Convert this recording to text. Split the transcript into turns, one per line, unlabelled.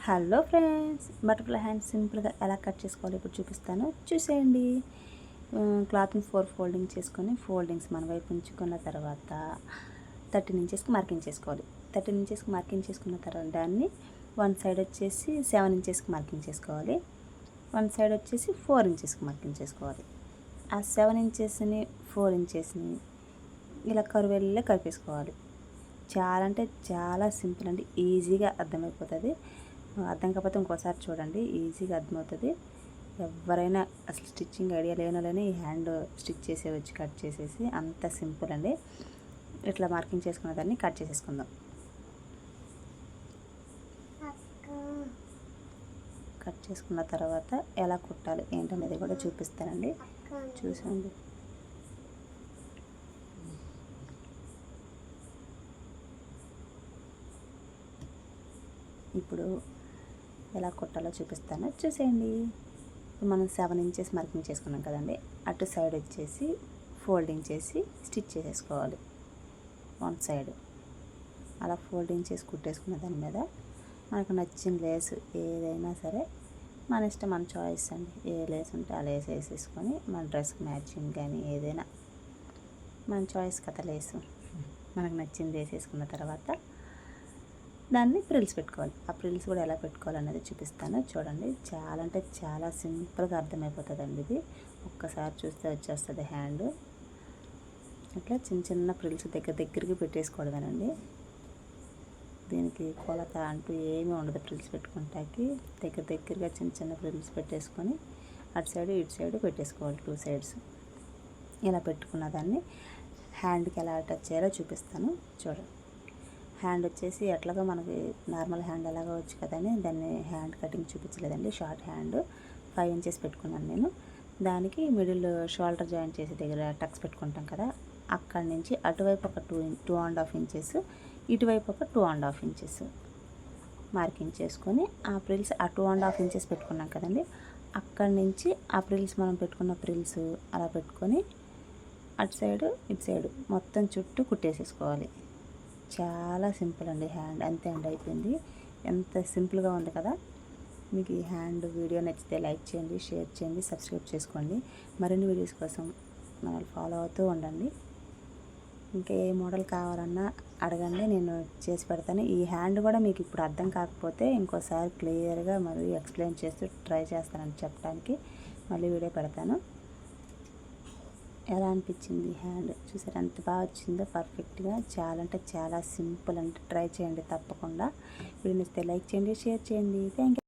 Hello friends, butterfly hand సింపుల్గా ఎలా cut చేసుకోవాలి ఇప్పుడు చూపిస్తాను, చూసేయండి. క్లాత్ని 4 ఫోల్డింగ్ చేసుకొని ఫోల్డింగ్స్ మన వైపు ఉంచుకున్న తర్వాత 13 ఇంచెస్కి మార్కింగ్ చేసుకోవాలి. 13 ఇంచెస్కి మార్కింగ్ చేసుకున్న తర్వాత దాన్ని వన్ సైడ్ వచ్చేసి 7 ఇంచెస్కి మార్కింగ్ చేసుకోవాలి. వన్ సైడ్ వచ్చేసి 4 ఇంచెస్కి మార్కింగ్ చేసుకోవాలి. ఆ 7 ఇంచెస్ని 4 ఇంచెస్ని ఇలా కరువెల్లా కలిపేసుకోవాలి. చాలా అంటే చాలా సింపుల్ అండి, ఈజీగా అర్థమైపోతుంది. అర్థం కాకపోతే ఇంకోసారి చూడండి, ఈజీగా అర్థమవుతుంది. ఎవరైనా అసలు స్టిచ్చింగ్ ఐడియా లేని ఈ హ్యాండ్ స్టిచ్ చేసేవచ్చు, కట్ చేసేసి. అంత సింపుల్ అండి. ఇట్లా మార్కింగ్ చేసుకున్న దాన్ని కట్ చేసేసుకుందాం. కట్ చేసుకున్న తర్వాత ఎలా కుట్టాలి ఏంటనేది కూడా చూపిస్తానండి, చూసండి. ఇప్పుడు ఎలా కుట్టాలో చూపిస్తాను, చూసేయండి. మనం 7 ఇంచెస్ మార్కింగ్ చేసుకున్నాం కదండి, అటు సైడ్ వచ్చేసి ఫోల్డింగ్ చేసి స్టిచ్ చేసేసుకోవాలి. వన్ సైడ్ అలా ఫోల్డింగ్ చేసి కుట్టేసుకున్న దాని మీద మనకు నచ్చిన లేస్ ఏదైనా సరే మన ఇష్టం, మన చాయిస్ అండి. ఏ లేస్ ఉంటే ఆ లేస్ వేసేసుకొని మన డ్రెస్కి మ్యాచింగ్ కానీ ఏదైనా మన చాయిస్ కదా లేసు. మనకు నచ్చింది వేసేసుకున్న తర్వాత దాన్ని ప్రిల్స్ పెట్టుకోవాలి. ఆ ప్రిల్స్ కూడా ఎలా పెట్టుకోవాలనేది చూపిస్తాను, చూడండి. చాలా అంటే చాలా సింపుల్గా అర్థమైపోతుందండి. ఇది ఒక్కసారి చూస్తే వచ్చేస్తుంది హ్యాండ్. ఇట్లా చిన్న చిన్న ప్రిల్స్ దగ్గరికి పెట్టేసుకోవడమేనండి. దీనికి కొలత అంటూ ఏమీ ఉండదు. ప్రిల్స్ పెట్టుకుంటాకి దగ్గరగా చిన్న చిన్న ప్రిల్స్ పెట్టేసుకొని అటు సైడ్ ఇటు సైడ్ పెట్టేసుకోవాలి, 2 సైడ్స్. ఇలా పెట్టుకున్న దాన్ని హ్యాండ్కి ఎలా అటాచ్ చేయాలో చూపిస్తాను, చూడండి. హ్యాండ్ వచ్చేసి ఎట్లాగా మనకి నార్మల్ హ్యాండ్ ఎలాగో వచ్చు కదని దాన్ని హ్యాండ్ కటింగ్ చూపించలేదండి. షార్ట్ హ్యాండ్ 5 ఇంచెస్ పెట్టుకున్నాను నేను. దానికి మిడిల్ షోల్డర్ జాయింట్ చేసే దగ్గర టక్స్ పెట్టుకుంటాం కదా, అక్కడి నుంచి అటువైపు ఒక 2.5 ఇంచెస్, ఇటువైపు ఒక 2.5 ఇంచెస్ మార్కింగ్ చేసుకొని ఆ ప్రిల్స్ ఆ 2.5 ఇంచెస్ పెట్టుకున్నాం కదండి, అక్కడి నుంచి ఆ ప్రిల్స్ మనం పెట్టుకున్న ప్రిల్స్ అలా పెట్టుకొని అటు సైడ్ ఇటు సైడ్ మొత్తం చుట్టూ కుట్టేసేసుకోవాలి. చాలా సింపుల్ అండి హ్యాండ్, అంతే అండి, అయిపోయింది. ఎంత సింపుల్గా ఉంది కదా. మీకు ఈ హ్యాండ్ వీడియో నచ్చితే లైక్ చేయండి, షేర్ చేయండి, సబ్స్క్రైబ్ చేసుకోండి. మరిన్ని వీడియోస్ కోసం మనల్ని ఫాలో అవుతూ ఉండండి. ఇంకా ఏ మోడల్ కావాలన్నా అడగండి, నేను చేసి పెడతాను. ఈ హ్యాండ్ కూడా మీకు ఇప్పుడు అర్థం కాకపోతే ఇంకోసారి క్లియర్గా మరియు ఎక్స్ప్లెయిన్ చేస్తూ ట్రై చేస్తానని చెప్పడానికి మళ్ళీ వీడియో పెడతాను. ఎలా అనిపించింది హ్యాండ్ చూసారు, ఎంత బాగా వచ్చిందో పర్ఫెక్ట్గా. చాలా అంటే చాలా సింపుల్ అంటే ట్రై చేయండి తప్పకుండా. వీడియో నచ్చితే లైక్ చేయండి, షేర్ చేయండి. Thank you.